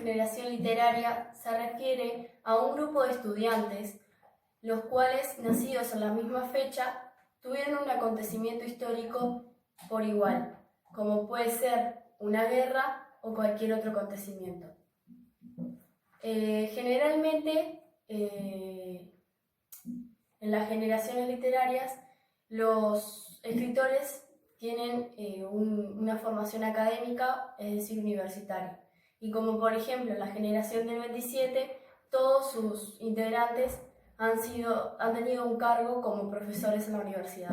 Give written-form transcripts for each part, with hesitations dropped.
generación literaria se refiere a un grupo de estudiantes, los cuales, nacidos en la misma fecha, tuvieron un acontecimiento histórico por igual, como puede ser una guerra o cualquier otro acontecimiento. Generalmente, en las generaciones literarias, los escritores tienen una formación académica, es decir, universitaria. Y como por ejemplo en la generación del 27, todos sus integrantes han tenido un cargo como profesores en la universidad.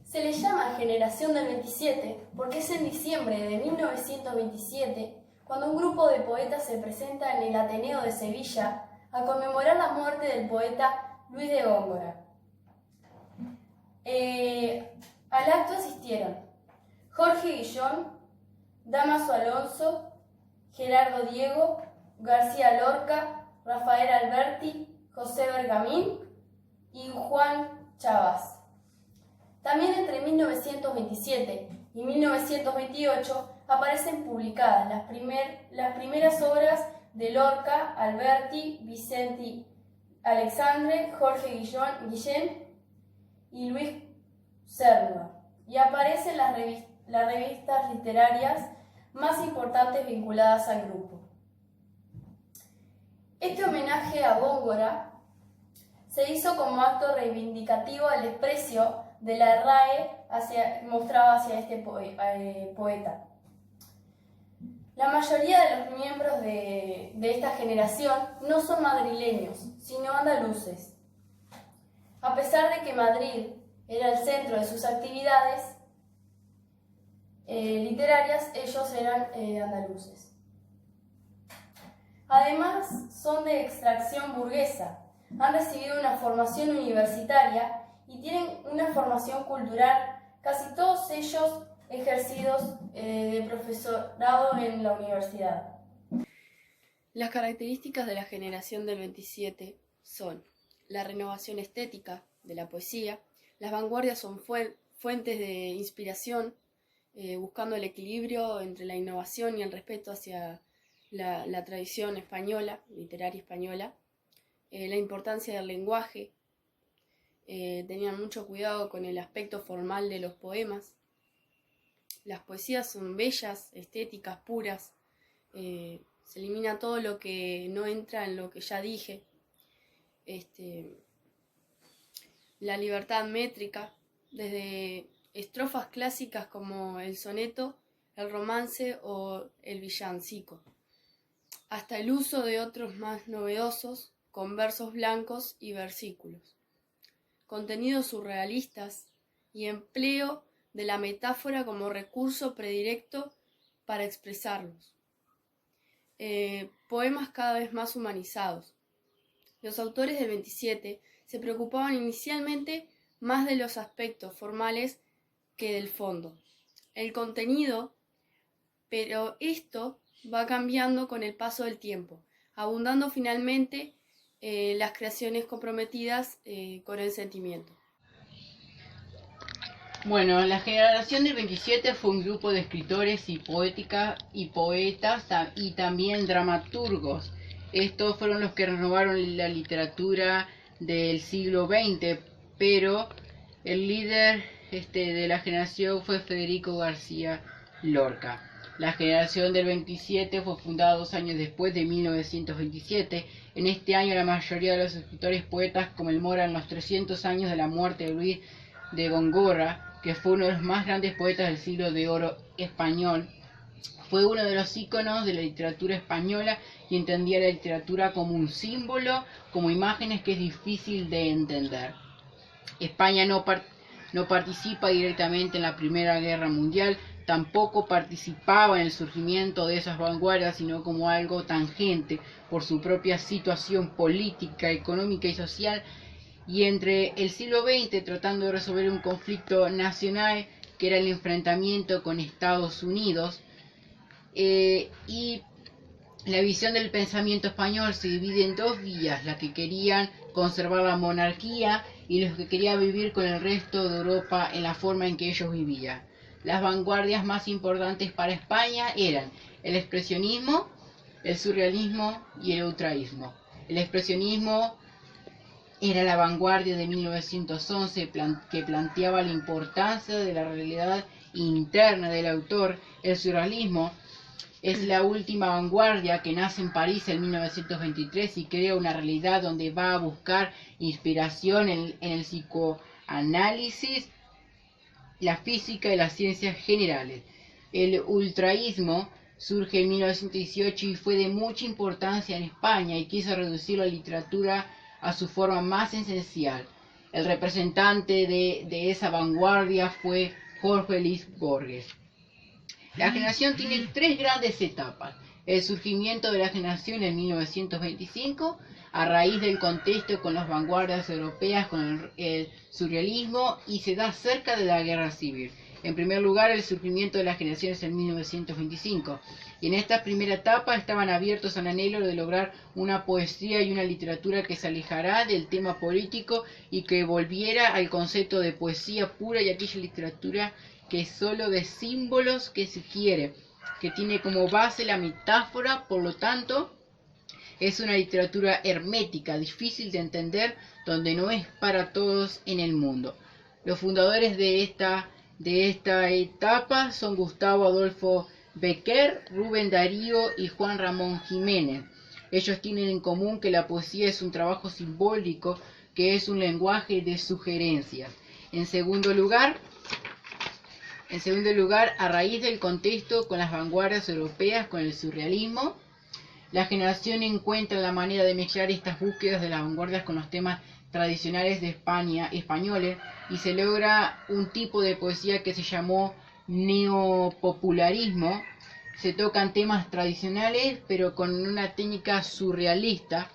Se les llama generación del 27 porque es en diciembre de 1927 cuando un grupo de poetas se presenta en el Ateneo de Sevilla a conmemorar la muerte del poeta Luis de Góngora. Al acto asistieron Jorge Guillón, Dámaso Alonso, Gerardo Diego, García Lorca, Rafael Alberti, José Bergamín y Juan Chavas. También entre 1927 y 1928 aparecen publicadas las primeras obras de Lorca, Alberti, Vicente Alexandre, Jorge Guillén y Luis Cernuda, y aparecen las revistas literarias más importantes vinculadas al grupo. Este homenaje a Góngora se hizo como acto reivindicativo al desprecio de la RAE mostrado hacia este poeta. La mayoría de los miembros de esta generación no son madrileños, sino andaluces. A pesar de que Madrid era el centro de sus actividades literarias, ellos eran andaluces. Además, son de extracción burguesa, han recibido una formación universitaria y tienen una formación cultural, casi todos ellos ejercidos de profesorado en la universidad. Las características de la generación del 27 son la renovación estética de la poesía. Las vanguardias son fuentes de inspiración, buscando el equilibrio entre la innovación y el respeto hacia la tradición española, literaria española. La importancia del lenguaje, tenían mucho cuidado con el aspecto formal de los poemas. Las poesías son bellas, estéticas, puras, se elimina todo lo que no entra en lo que ya dije. La libertad métrica, desde estrofas clásicas como el soneto, el romance o el villancico, hasta el uso de otros más novedosos con versos blancos y versículos. Contenidos surrealistas y empleo de la metáfora como recurso predilecto para expresarlos. Poemas cada vez más humanizados. Los autores del 27 se preocupaban inicialmente más de los aspectos formales que del fondo. El contenido, pero esto va cambiando con el paso del tiempo, abundando finalmente las creaciones comprometidas con el sentimiento. Bueno, la generación del 27 fue un grupo de escritores y poetas y también dramaturgos. Estos fueron los que renovaron la literatura del siglo XX, pero el líder de la generación fue Federico García Lorca. La generación del 27 fue fundada 2 años después de 1927. En este año la mayoría de los escritores poetas conmemoran los 300 años de la muerte de Luis de Góngora, que fue uno de los más grandes poetas del siglo de oro español. Fue uno de los íconos de la literatura española y entendía la literatura como un símbolo, como imágenes que es difícil de entender. España no participa directamente en la Primera Guerra Mundial, tampoco participaba en el surgimiento de esas vanguardias, sino como algo tangente por su propia situación política, económica y social, y entre el siglo XX tratando de resolver un conflicto nacional que era el enfrentamiento con Estados Unidos, y la visión del pensamiento español se divide en dos vías: la que querían conservar la monarquía y los que querían vivir con el resto de Europa en la forma en que ellos vivían. Las vanguardias más importantes para España eran el expresionismo, el surrealismo y el ultraísmo. El expresionismo era la vanguardia de 1911 que planteaba la importancia de la realidad interna del autor. El surrealismo es la última vanguardia que nace en París en 1923 y crea una realidad donde va a buscar inspiración en el psicoanálisis, la física y las ciencias generales. El ultraísmo surge en 1918 y fue de mucha importancia en España y quiso reducir la literatura a su forma más esencial. El representante de esa vanguardia fue Jorge Luis Borges. La generación tiene tres grandes etapas. El surgimiento de la generación en 1925, a raíz del contexto con las vanguardias europeas, con el surrealismo, y se da cerca de la guerra civil. En primer lugar, el surgimiento de las generaciones en 1925. Y en esta primera etapa estaban abiertos al anhelo de lograr una poesía y una literatura que se alejará del tema político y que volviera al concepto de poesía pura y aquella literatura que es solo de símbolos que se quiere, que tiene como base la metáfora, por lo tanto, es una literatura hermética, difícil de entender, donde no es para todos en el mundo. Los fundadores de esta etapa son Gustavo Adolfo Bécquer, Rubén Darío y Juan Ramón Jiménez. Ellos tienen en común que la poesía es un trabajo simbólico, que es un lenguaje de sugerencias. En segundo lugar, a raíz del contexto con las vanguardias europeas, con el surrealismo, la generación encuentra la manera de mezclar estas búsquedas de las vanguardias con los temas tradicionales de España, españoles, y se logra un tipo de poesía que se llamó neopopularismo. Se tocan temas tradicionales, pero con una técnica surrealista.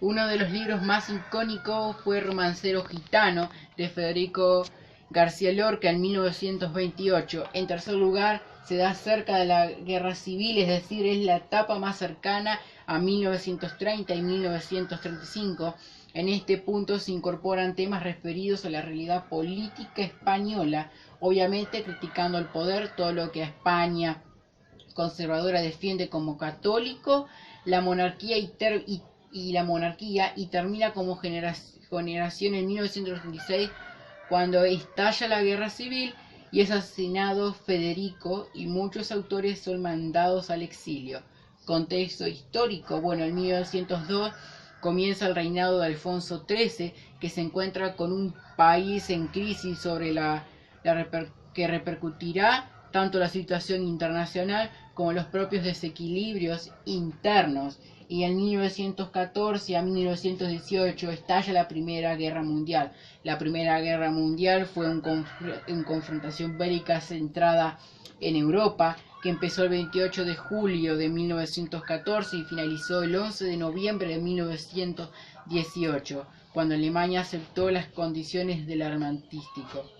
Uno de los libros más icónicos fue Romancero Gitano, de Federico García Lorca, en 1928. En tercer lugar, se da cerca de la guerra civil, es decir, es la etapa más cercana a 1930 y 1935. En este punto se incorporan temas referidos a la realidad política española, obviamente criticando el poder, todo lo que a España conservadora defiende como católico, la monarquía y termina como generación en 1936, cuando estalla la guerra civil y es asesinado Federico y muchos autores son mandados al exilio. Contexto histórico, bueno, en 1902 comienza el reinado de Alfonso XIII, que se encuentra con un país en crisis sobre que repercutirá tanto la situación internacional como los propios desequilibrios internos. Y en 1914 a 1918 estalla la Primera Guerra Mundial. La Primera Guerra Mundial fue una confrontación bélica centrada en Europa, que empezó el 28 de julio de 1914 y finalizó el 11 de noviembre de 1918, cuando Alemania aceptó las condiciones del armamentístico.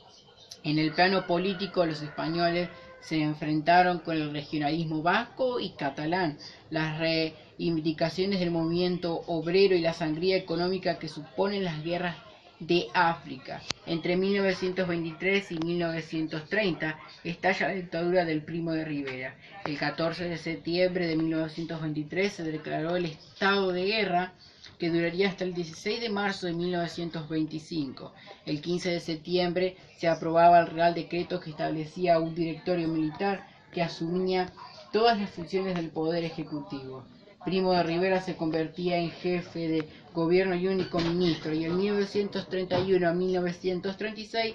En el plano político, los españoles se enfrentaron con el regionalismo vasco y catalán, las reivindicaciones del movimiento obrero y la sangría económica que suponen las guerras de África. Entre 1923 y 1930 estalla la dictadura del Primo de Rivera. El 14 de septiembre de 1923 se declaró el estado de guerra, que duraría hasta el 16 de marzo de 1925. El 15 de septiembre se aprobaba el Real Decreto que establecía un directorio militar que asumía todas las funciones del Poder Ejecutivo. Primo de Rivera se convertía en jefe de gobierno y único ministro, y en 1931 a 1936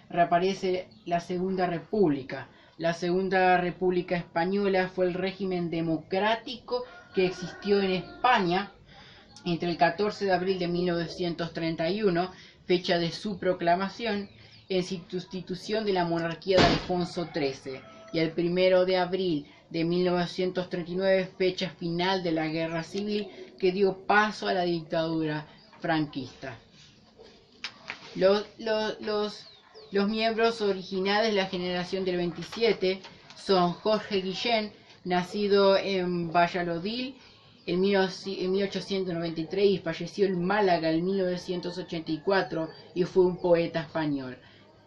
reaparece la Segunda República. La Segunda República Española fue el régimen democrático que existió en España entre el 14 de abril de 1931, fecha de su proclamación, en sustitución de la monarquía de Alfonso XIII, y el 1 de abril de 1939, fecha final de la Guerra Civil, que dio paso a la dictadura franquista. Los miembros originales de la generación del 27 son Jorge Guillén, nacido en Valladolid en 1893 y falleció en Málaga en 1984 y fue un poeta español.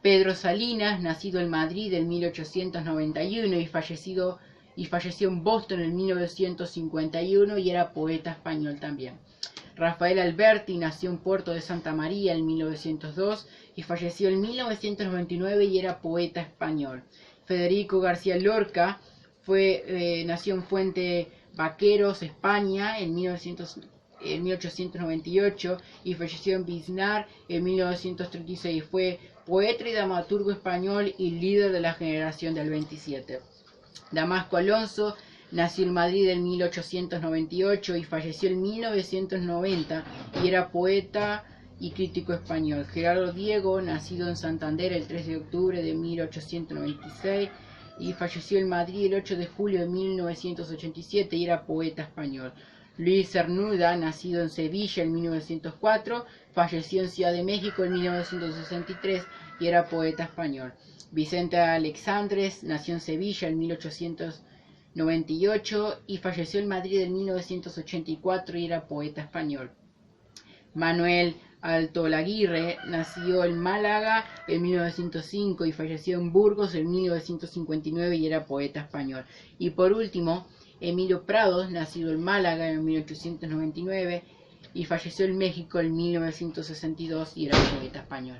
Pedro Salinas, nacido en Madrid en 1891 y fallecido y falleció en Boston en 1951 y era poeta español también. Rafael Alberti nació en Puerto de Santa María en 1902 y falleció en 1999 y era poeta español. Federico García Lorca nació en Fuente Vaqueros, España, en 1898 y falleció en Biznar en 1936. Fue poeta y dramaturgo español y líder de la generación del 27. Damasco Alonso nació en Madrid en 1898 y falleció en 1990 y era poeta y crítico español. Gerardo Diego, nacido en Santander el 3 de octubre de 1896 y falleció en Madrid el 8 de julio de 1987 y era poeta español. Luis Cernuda, nacido en Sevilla en 1904, falleció en Ciudad de México en 1963 y era poeta español. Vicente Alexandres nació en Sevilla en 1898 y falleció en Madrid en 1984 y era poeta español. Manuel Altolaguirre nació en Málaga en 1905 y falleció en Burgos en 1959 y era poeta español. Y por último, Emilio Prados, nacido en Málaga en 1899 y falleció en México en 1962 y era poeta español.